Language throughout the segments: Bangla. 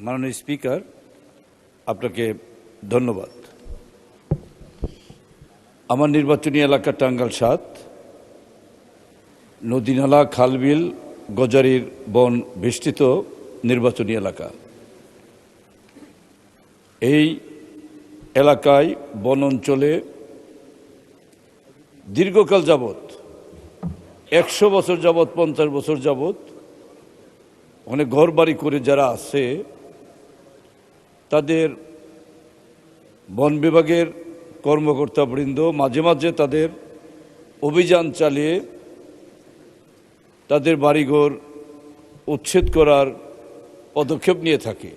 মাননীয় স্পিকার, আপনাকে ধন্যবাদ। আমার নির্বাচনী এলাকা টাঙ্গাইল ৭, নদীনালা, খালবিল, গজারির বন বেষ্টিত নির্বাচনী এলাকা। এই এলাকায় বন অঞ্চলে দীর্ঘকাল যাবৎ ১০০ বছর যাবৎ, ৫০ বছর যাবৎ অনেক ঘর বাড়ি করে যারা আছে তাদের বন বিভাগের কর্মকর্তাবৃন্দ মাঝে মাঝে তাদের অভিযান চালিয়ে তাদের বাড়িঘর উচ্ছেদ করার পদক্ষেপ নিয়ে থাকে।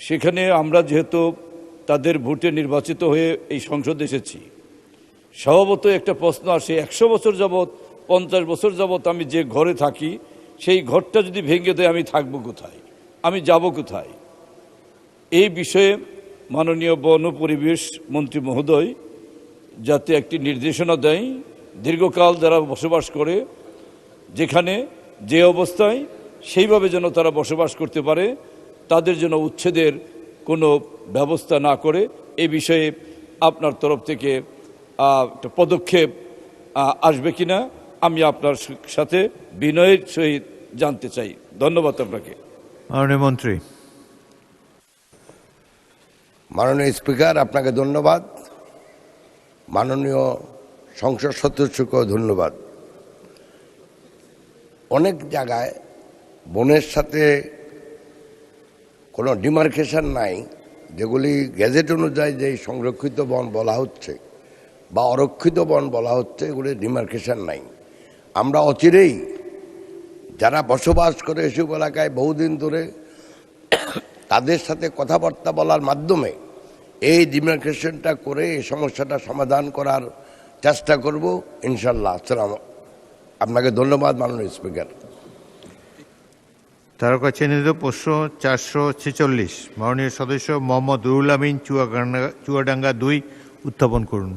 সেখানে আমরা যেহেতু তাদের ভোটে নির্বাচিত হয়ে এই সংসদে এসেছি, স্বভাবত একটা প্রশ্ন আসে, ১০০ বছর যাবৎ, ৫০ বছর যাবৎ আমি যে ঘরে থাকি সেই ঘরটা যদি ভেঙে দেয় আমি থাকব কোথায়, আমি যাব কোথায়? এই বিষয়ে মাননীয় বন ও পরিবেশ মন্ত্রী মহোদয় যাতে একটি নির্দেশনা দেয়, দীর্ঘকাল যারা বসবাস করে যেখানে যে অবস্থায় সেইভাবে যেন তারা বসবাস করতে পারে, তাদের জন্য উচ্ছেদের কোনো ব্যবস্থা না করে এই বিষয়ে আপনার তরফ থেকে একটা পদক্ষেপ আসবে কিনা আমি আপনার সাথে বিনয়ের সহিত জানতে চাই। ধন্যবাদ আপনাকে। মাননীয় মন্ত্রী। মাননীয় স্পিকার, আপনাকে ধন্যবাদ। মাননীয় সংসদ সদস্যকেও ধন্যবাদ। অনেক জায়গায় বনের সাথে কোনো ডিমার্কেশন নাই, যেগুলি গেজেট অনুযায়ী যে সংরক্ষিত বন বলা হচ্ছে বা অরক্ষিত বন বলা হচ্ছে, এগুলি ডিমার্কেশন নাই। আমরা অচিরেই যারা বসবাস করে এসব এলাকায় বহুদিন ধরে তাদের সাথে কথাবার্তা বলার মাধ্যমে এই ডিমার্কেশনটা করে এই সমস্যাটা সমাধান করার চেষ্টা করব ইনশাল্লাহ। আসসালাম। আপনাকে ধন্যবাদ মাননীয় স্পিকার। তারকা চিহ্নিত প্রশ্ন 446 মাননীয় সদস্য মোহাম্মদ রুহুল আমিন, চুয়াডাঙ্গা 2 উত্থাপন করুন।